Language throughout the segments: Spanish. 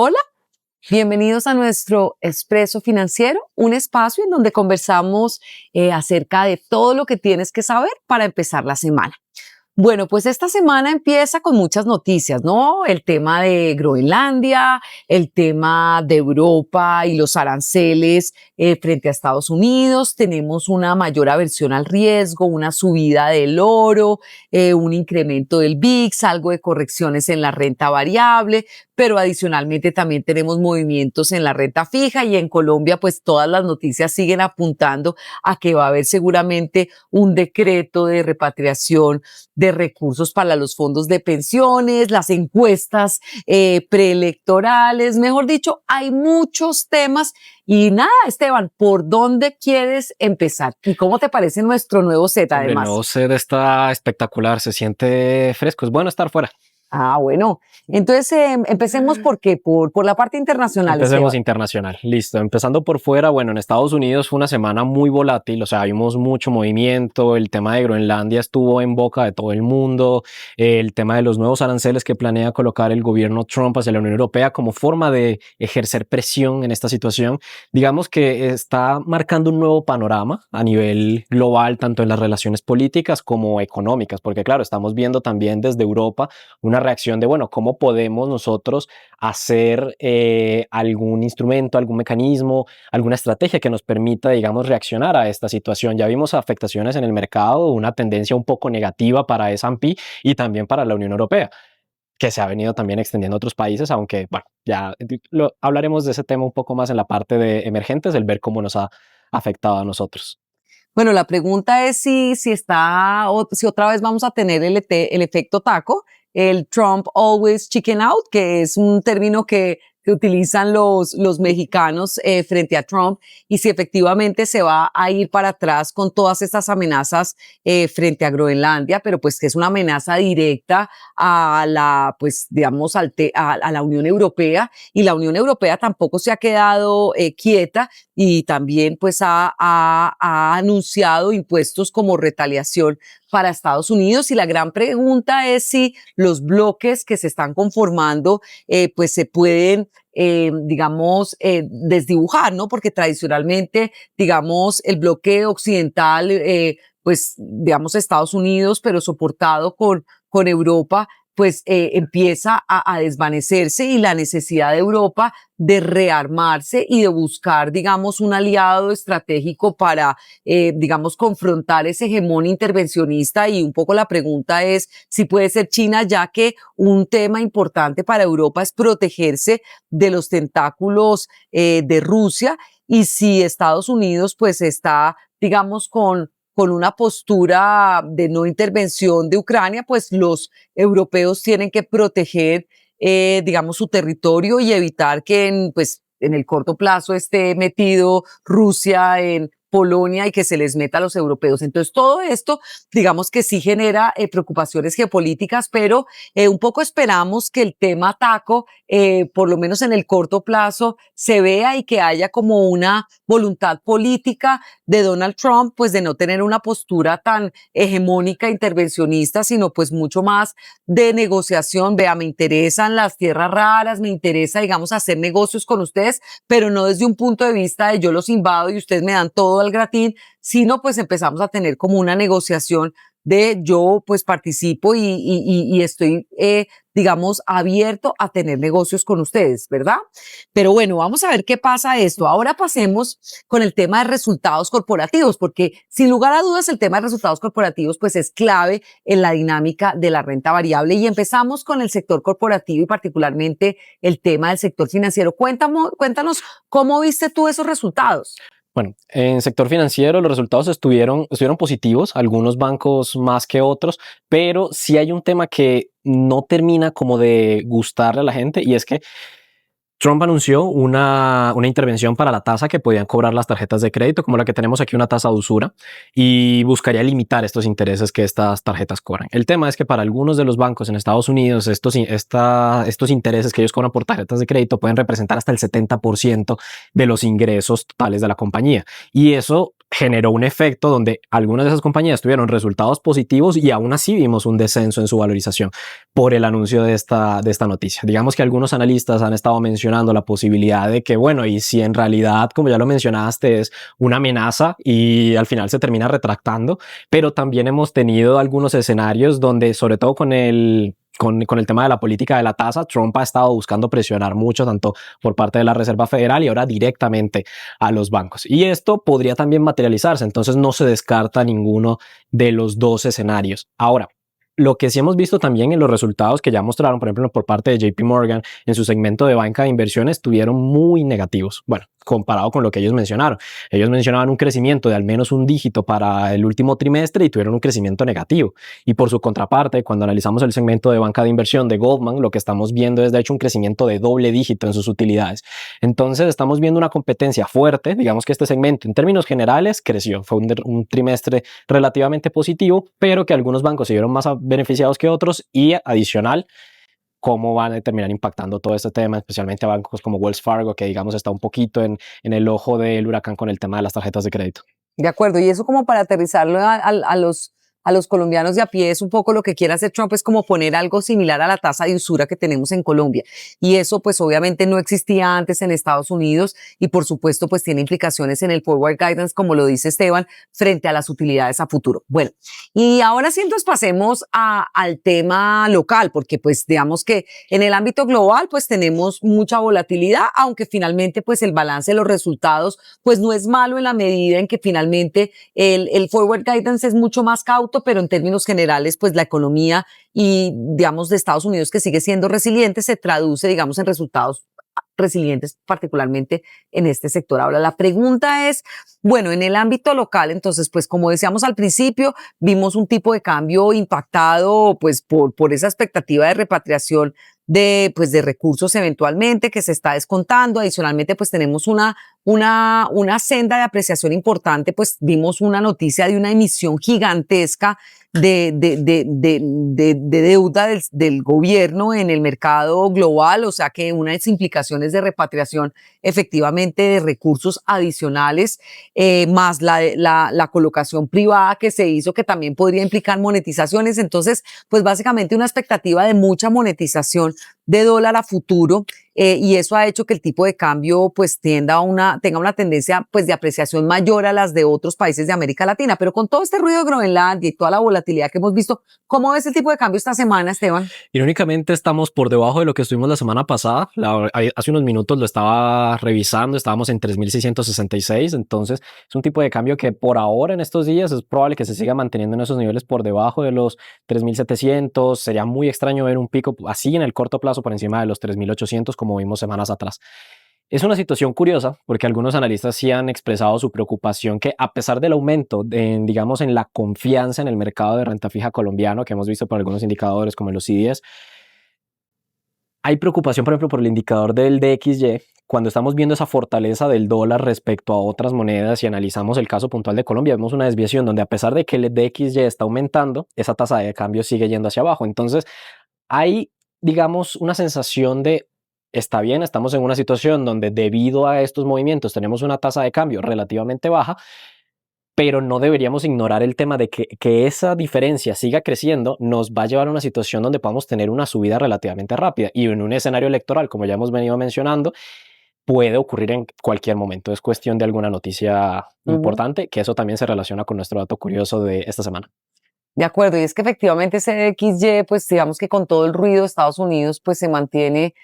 Hola, bienvenidos a nuestro Expreso Financiero, un espacio en donde conversamos acerca de todo lo que tienes que saber para empezar la semana. Bueno, pues esta semana empieza con muchas noticias, ¿no? El tema de Groenlandia, el tema de Europa y los aranceles frente a Estados Unidos. Tenemos una mayor aversión al riesgo, una subida del oro, un incremento del VIX, algo de correcciones en la renta variable, pero adicionalmente también tenemos movimientos en la renta fija y en Colombia pues todas las noticias siguen apuntando a que va a haber seguramente un decreto de repatriación de recursos para los fondos de pensiones, las encuestas preelectorales, mejor dicho, hay muchos temas. Y nada, Esteban, ¿por dónde quieres empezar? ¿Y cómo te parece nuestro nuevo set además? El nuevo set está espectacular, se siente fresco, es bueno estar fuera. Ah, bueno. Entonces, empecemos ¿por qué? Por la parte internacional. Empecemos Esteban. internacional, listo. Empezando por fuera, bueno, en Estados Unidos fue una semana muy volátil, o sea, vimos mucho movimiento, el tema de Groenlandia estuvo en boca de todo el mundo, el tema de los nuevos aranceles que planea colocar el gobierno Trump hacia la Unión Europea como forma de ejercer presión en esta situación, digamos que está marcando un nuevo panorama a nivel global, tanto en las relaciones políticas como económicas, porque claro, estamos viendo también desde Europa una reacción de, bueno, ¿cómo podemos nosotros hacer algún instrumento, algún mecanismo, alguna estrategia que nos permita, digamos, reaccionar a esta situación? Ya vimos afectaciones en el mercado, una tendencia un poco negativa para S&P y también para la Unión Europea, que se ha venido también extendiendo a otros países, aunque, bueno, ya hablaremos de ese tema un poco más en la parte de emergentes, el ver cómo nos ha afectado a nosotros. Bueno, la pregunta es si otra vez vamos a tener el efecto taco, el Trump always chicken out, que es un término que utilizan los mexicanos frente a Trump, y si efectivamente se va a ir para atrás con todas estas amenazas frente a Groenlandia, pero pues que es una amenaza directa a la, pues digamos, a la Unión Europea, y la Unión Europea tampoco se ha quedado quieta y también pues ha anunciado impuestos como retaliación para Estados Unidos, y la gran pregunta es si los bloques que se están conformando pues se pueden desdibujar, ¿no? Porque tradicionalmente, digamos, el bloque occidental, pues, digamos, Estados Unidos, pero soportado con Europa, pues empieza a desvanecerse, y la necesidad de Europa de rearmarse y de buscar, digamos, un aliado estratégico para, digamos, confrontar ese hegemón intervencionista. Y un poco la pregunta es si puede ser China, ya que un tema importante para Europa es protegerse de los tentáculos de Rusia, y si Estados Unidos, pues, está, digamos, con una postura de no intervención de Ucrania, pues los europeos tienen que proteger, digamos, su territorio y evitar que en el corto plazo esté metido Rusia en Polonia y que se les meta a los europeos. Entonces, todo esto, digamos que sí genera preocupaciones geopolíticas, pero un poco esperamos que el tema taco, por lo menos en el corto plazo, se vea y que haya como una voluntad política de Donald Trump, pues de no tener una postura tan hegemónica, intervencionista, sino pues mucho más de negociación. Vea, me interesan las tierras raras, me interesa, digamos, hacer negocios con ustedes, pero no desde un punto de vista de yo los invado y ustedes me dan todo al gratín, sino pues empezamos a tener como una negociación de yo pues participo y estoy, digamos, abierto a tener negocios con ustedes, ¿verdad? Pero bueno, vamos a ver qué pasa esto. Ahora pasemos con el tema de resultados corporativos, porque sin lugar a dudas el tema de resultados corporativos pues es clave en la dinámica de la renta variable, y empezamos con el sector corporativo y particularmente el tema del sector financiero. Cuéntanos cómo viste tú esos resultados. Bueno, en sector financiero los resultados estuvieron positivos, algunos bancos más que otros, pero sí hay un tema que no termina como de gustarle a la gente, y es que Trump anunció una intervención para la tasa que podían cobrar las tarjetas de crédito, como la que tenemos aquí, una tasa de usura, y buscaría limitar estos intereses que estas tarjetas cobran. El tema es que para algunos de los bancos en Estados Unidos, estos intereses que ellos cobran por tarjetas de crédito pueden representar hasta el 70% de los ingresos totales de la compañía. Y eso generó un efecto donde algunas de esas compañías tuvieron resultados positivos y aún así vimos un descenso en su valorización por el anuncio de esta noticia. Digamos que algunos analistas han estado mencionando la posibilidad de que, bueno, y si en realidad, como ya lo mencionaste, es una amenaza y al final se termina retractando, pero también hemos tenido algunos escenarios donde, sobre todo con el tema de la política de la tasa, Trump ha estado buscando presionar mucho, tanto por parte de la Reserva Federal y ahora directamente a los bancos. Y esto podría también materializarse, entonces no se descarta ninguno de los dos escenarios. Ahora, lo que sí hemos visto también en los resultados que ya mostraron, por ejemplo, por parte de JP Morgan en su segmento de banca de inversiones, estuvieron muy negativos. Bueno, comparado con lo que ellos mencionaron. Ellos mencionaban un crecimiento de al menos un dígito para el último trimestre y tuvieron un crecimiento negativo. Y por su contraparte, cuando analizamos el segmento de banca de inversión de Goldman, lo que estamos viendo es de hecho un crecimiento de doble dígito en sus utilidades. Entonces estamos viendo una competencia fuerte. Digamos que este segmento en términos generales creció. Fue un trimestre relativamente positivo, pero que algunos bancos se vieron más beneficiados que otros y adicional, cómo van a terminar impactando todo este tema, especialmente a bancos como Wells Fargo, que digamos está un poquito en el ojo del huracán con el tema de las tarjetas de crédito. De acuerdo, y eso como para aterrizarlo a los colombianos de a pie, es un poco lo que quiere hacer Trump, es como poner algo similar a la tasa de usura que tenemos en Colombia. Y eso pues obviamente no existía antes en Estados Unidos y por supuesto pues tiene implicaciones en el forward guidance, como lo dice Esteban, frente a las utilidades a futuro. Bueno, y ahora sí entonces pasemos al tema local, porque pues digamos que en el ámbito global pues tenemos mucha volatilidad, aunque finalmente pues el balance de los resultados pues no es malo en la medida en que finalmente el forward guidance es mucho más cauto, pero en términos generales, pues la economía y, digamos, de Estados Unidos, que sigue siendo resiliente, se traduce, digamos, en resultados resilientes, particularmente en este sector. Ahora, la pregunta es, bueno, en el ámbito local, entonces, pues como decíamos al principio, vimos un tipo de cambio impactado, pues, por esa expectativa de repatriación pues, de recursos eventualmente que se está descontando. Adicionalmente, pues tenemos una senda de apreciación importante, pues vimos una noticia de una emisión gigantesca de deuda del gobierno en el mercado global, o sea que unas implicaciones de repatriación efectivamente de recursos adicionales, más la colocación privada que se hizo, que también podría implicar monetizaciones. Entonces, pues básicamente una expectativa de mucha monetización de dólar a futuro, y eso ha hecho que el tipo de cambio pues tenga una tendencia pues de apreciación mayor a las de otros países de América Latina. Pero con todo este ruido de Groenlandia y toda la volatilidad que hemos visto, ¿cómo ves el tipo de cambio esta semana, Esteban? Irónicamente estamos por debajo de lo que estuvimos la semana pasada. Hace unos minutos lo estaba revisando, estábamos en 3.666, entonces es un tipo de cambio que por ahora en estos días es probable que se siga manteniendo en esos niveles por debajo de los 3.700. Sería muy extraño ver un pico así en el corto plazo por encima de los 3.800 como vimos semanas atrás. Es una situación curiosa porque algunos analistas sí han expresado su preocupación que a pesar del aumento digamos, en la confianza en el mercado de renta fija colombiano que hemos visto por algunos indicadores como los CDS, hay preocupación, por ejemplo, por el indicador del DXY. Cuando estamos viendo esa fortaleza del dólar respecto a otras monedas y analizamos el caso puntual de Colombia, vemos una desviación donde a pesar de que el DXY está aumentando, esa tasa de cambio sigue yendo hacia abajo. Entonces, hay, digamos, una sensación de está bien, estamos en una situación donde debido a estos movimientos tenemos una tasa de cambio relativamente baja, pero no deberíamos ignorar el tema de que esa diferencia siga creciendo nos va a llevar a una situación donde podamos tener una subida relativamente rápida y en un escenario electoral, como ya hemos venido mencionando, puede ocurrir en cualquier momento. Es cuestión de alguna noticia importante, que eso también se relaciona con nuestro dato curioso de esta semana. De acuerdo, y es que efectivamente ese XY, pues digamos que con todo el ruido de Estados Unidos, pues se mantiene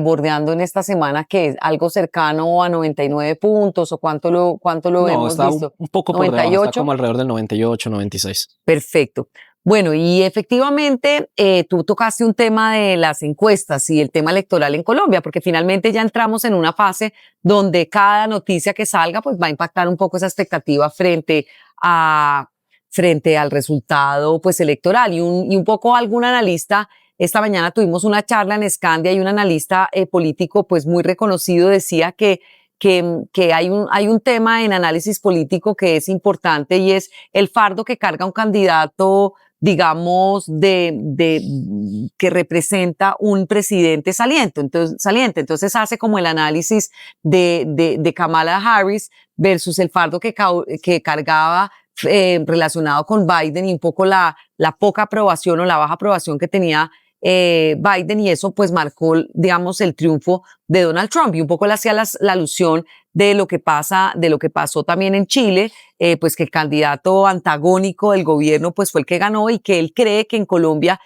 bordeando en esta semana, que es algo cercano a 99 puntos, o cuánto lo No, hemos está visto. un poco por debajo, está como alrededor del 98, 96. Perfecto. Bueno, y efectivamente tú tocaste un tema de las encuestas y el tema electoral en Colombia, porque finalmente ya entramos en una fase donde cada noticia que salga pues va a impactar un poco esa expectativa frente al resultado pues electoral. Y un poco algún analista, esta mañana tuvimos una charla en Scandia y un analista político pues muy reconocido decía que hay un tema en análisis político que es importante y es el fardo que carga un candidato digamos, que representa un presidente Entonces hace como el análisis de Kamala Harris versus el fardo que cargaba relacionado con Biden y un poco la poca aprobación o la baja aprobación que tenía Biden, y eso pues marcó, digamos, el triunfo de Donald Trump, y un poco le hacía la alusión de lo que pasó también en Chile, pues que el candidato antagónico del gobierno pues fue el que ganó, y que él cree que en Colombia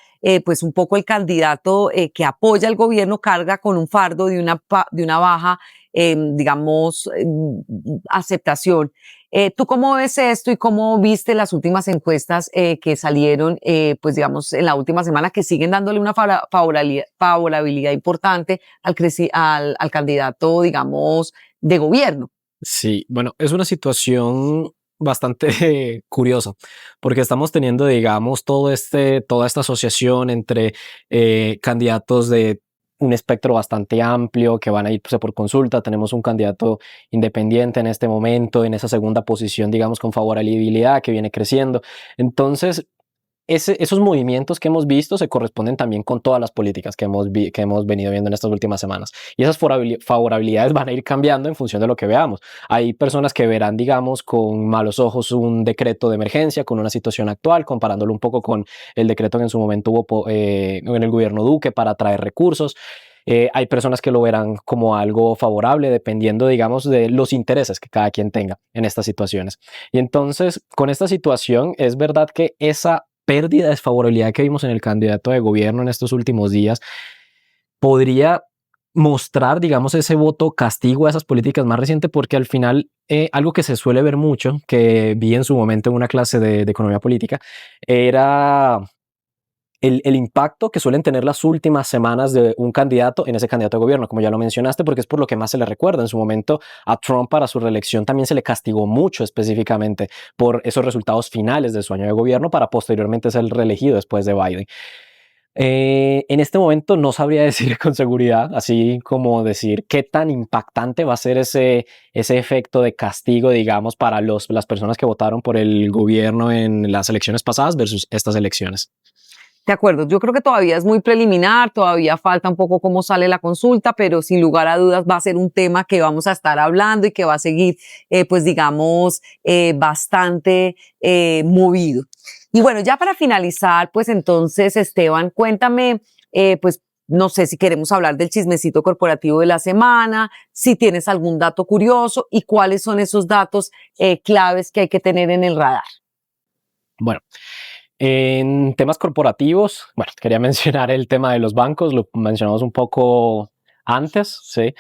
pues un poco el candidato que apoya al gobierno carga con un fardo de una baja digamos aceptación. ¿Tú cómo ves esto y cómo viste las últimas encuestas que salieron, pues digamos, en la última semana, que siguen dándole una favorabilidad importante al candidato, digamos, de gobierno? Sí, bueno, es una situación bastante curiosa, porque estamos teniendo, digamos, toda esta asociación entre candidatos de un espectro bastante amplio que van a irse por consulta. Tenemos un candidato independiente en este momento, en esa segunda posición, digamos, con favorabilidad que viene creciendo. Entonces, esos movimientos que hemos visto se corresponden también con todas las políticas que hemos venido viendo en estas últimas semanas. Y esas favorabilidades van a ir cambiando en función de lo que veamos. Hay personas que verán, digamos, con malos ojos un decreto de emergencia con una situación actual, comparándolo un poco con el decreto que en su momento hubo en el gobierno Duque para traer recursos. Hay personas que lo verán como algo favorable, dependiendo, digamos, de los intereses que cada quien tenga en estas situaciones. Y entonces, con esta situación, es verdad que esa pérdida de desfavorabilidad que vimos en el candidato de gobierno en estos últimos días podría mostrar, digamos, ese voto castigo a esas políticas más recientes, porque al final algo que se suele ver mucho, que vi en su momento en una clase de economía política, era el impacto que suelen tener las últimas semanas de un candidato en ese candidato de gobierno, como ya lo mencionaste, porque es por lo que más se le recuerda. En su momento a Trump, para su reelección, también se le castigó mucho específicamente por esos resultados finales de su año de gobierno, para posteriormente ser reelegido después de Biden. En este momento no sabría decir con seguridad, así como decir qué tan impactante va a ser ese efecto de castigo, digamos, para las personas que votaron por el gobierno en las elecciones pasadas versus estas elecciones. De acuerdo, yo creo que todavía es muy preliminar, todavía falta un poco cómo sale la consulta, pero sin lugar a dudas va a ser un tema que vamos a estar hablando y que va a seguir, pues digamos, bastante movido. Y bueno, ya para finalizar, pues entonces, Esteban, cuéntame, pues no sé si queremos hablar del chismecito corporativo de la semana, si tienes algún dato curioso y cuáles son esos datos claves que hay que tener en el radar. Bueno, en temas corporativos, bueno, quería mencionar el tema de los bancos, lo mencionamos un poco antes, ¿sí?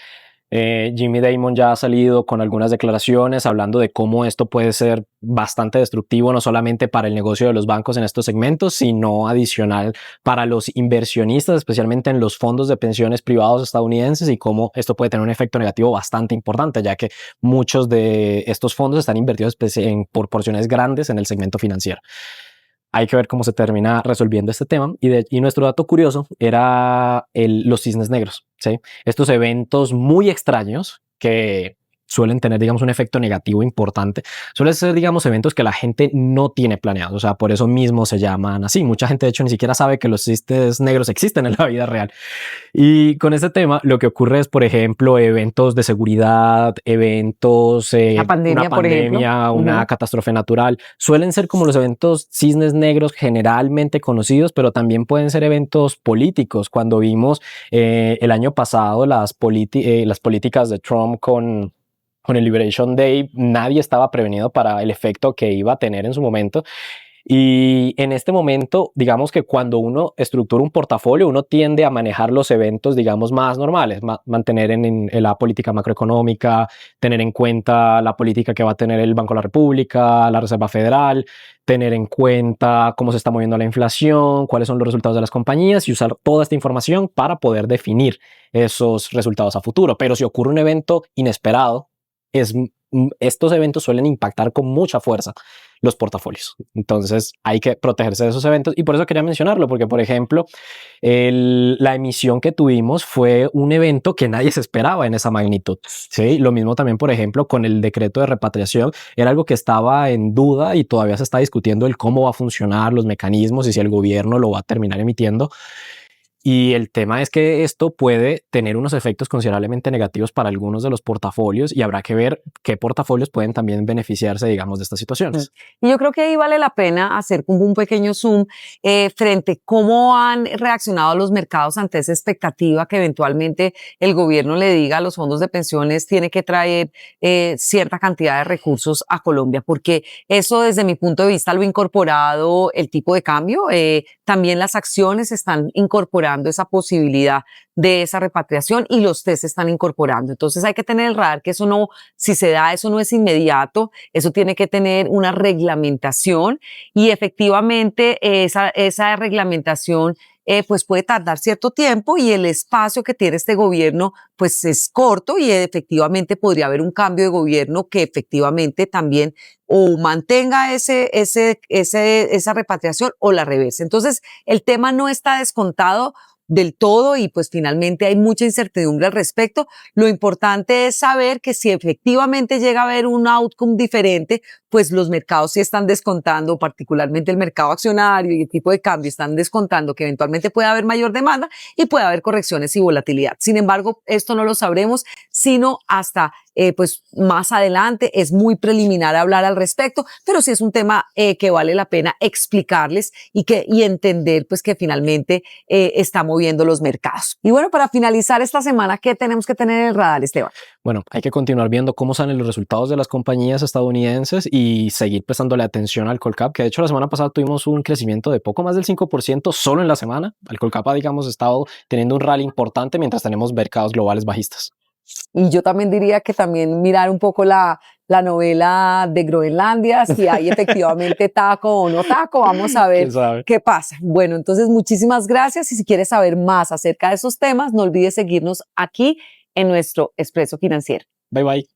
Jimmy Dimon ya ha salido con algunas declaraciones hablando de cómo esto puede ser bastante destructivo, no solamente para el negocio de los bancos en estos segmentos, sino adicional para los inversionistas, especialmente en los fondos de pensiones privados estadounidenses, y cómo esto puede tener un efecto negativo bastante importante, ya que muchos de estos fondos están invertidos en proporciones grandes en el segmento financiero. Hay que ver cómo se termina resolviendo este tema. Y nuestro dato curioso era los cisnes negros, ¿sí? Estos eventos muy extraños que suelen tener, digamos, un efecto negativo importante. Suelen ser, digamos, eventos que la gente no tiene planeados. O sea, por eso mismo se llaman así. Mucha gente, de hecho, ni siquiera sabe que los cisnes negros existen en la vida real. Y con este tema, lo que ocurre es, por ejemplo, eventos de seguridad, eventos, La pandemia, una pandemia, una catástrofe natural. Suelen ser como los eventos cisnes negros generalmente conocidos, pero también pueden ser eventos políticos. Cuando vimos el año pasado las políticas de Trump con el Liberation Day, nadie estaba prevenido para el efecto que iba a tener en su momento. Y en este momento, digamos que cuando uno estructura un portafolio, uno tiende a manejar los eventos, digamos, más normales, mantener en la política macroeconómica, tener en cuenta la política que va a tener el Banco de la República, la Reserva Federal, tener en cuenta cómo se está moviendo la inflación, cuáles son los resultados de las compañías, y usar toda esta información para poder definir esos resultados a futuro. Pero si ocurre un evento inesperado, estos eventos suelen impactar con mucha fuerza los portafolios. Entonces hay que protegerse de esos eventos y por eso quería mencionarlo, porque por ejemplo, la emisión que tuvimos fue un evento que nadie se esperaba en esa magnitud. ¿Sí? Lo mismo también, por ejemplo, con el decreto de repatriación, era algo que estaba en duda y todavía se está discutiendo el cómo va a funcionar, los mecanismos y si el gobierno lo va a terminar emitiendo. Y el tema es que esto puede tener unos efectos considerablemente negativos para algunos de los portafolios y habrá que ver qué portafolios pueden también beneficiarse, digamos, de estas situaciones. Y yo creo que ahí vale la pena hacer como un pequeño zoom frente a cómo han reaccionado los mercados ante esa expectativa que eventualmente el gobierno le diga a los fondos de pensiones tiene que traer cierta cantidad de recursos a Colombia, porque eso desde mi punto de vista lo ha incorporado el tipo de cambio, también las acciones están incorporando esa posibilidad de esa repatriación y los test se están incorporando. Entonces hay que tener el radar que eso no, si se da, eso no es inmediato, eso tiene que tener una reglamentación y efectivamente esa reglamentación pues puede tardar cierto tiempo y el espacio que tiene este gobierno pues es corto y efectivamente podría haber un cambio de gobierno que efectivamente también o mantenga esa repatriación o la reverse. Entonces el tema no está descontado del todo y pues finalmente hay mucha incertidumbre al respecto. Lo importante es saber que si efectivamente llega a haber un outcome diferente, pues los mercados sí están descontando, particularmente el mercado accionario y el tipo de cambio están descontando que eventualmente puede haber mayor demanda y puede haber correcciones y volatilidad. Sin embargo, esto no lo sabremos sino hasta pues más adelante. Es muy preliminar hablar al respecto, pero sí es un tema que vale la pena explicarles y entender pues que finalmente está moviendo los mercados. Y bueno, para finalizar esta semana, ¿qué tenemos que tener en el radar, Esteban? Bueno, hay que continuar viendo cómo salen los resultados de las compañías estadounidenses y seguir prestándole atención al Colcap, que de hecho la semana pasada tuvimos un crecimiento de poco más del 5% solo en la semana. El Colcap ha, digamos, estado teniendo un rally importante mientras tenemos mercados globales bajistas. Y yo también diría que también mirar un poco la novela de Groenlandia, si hay efectivamente taco o no taco, vamos a ver qué pasa. Bueno, entonces muchísimas gracias y si quieres saber más acerca de esos temas, no olvides seguirnos aquí en nuestro Expreso Financiero. Bye bye.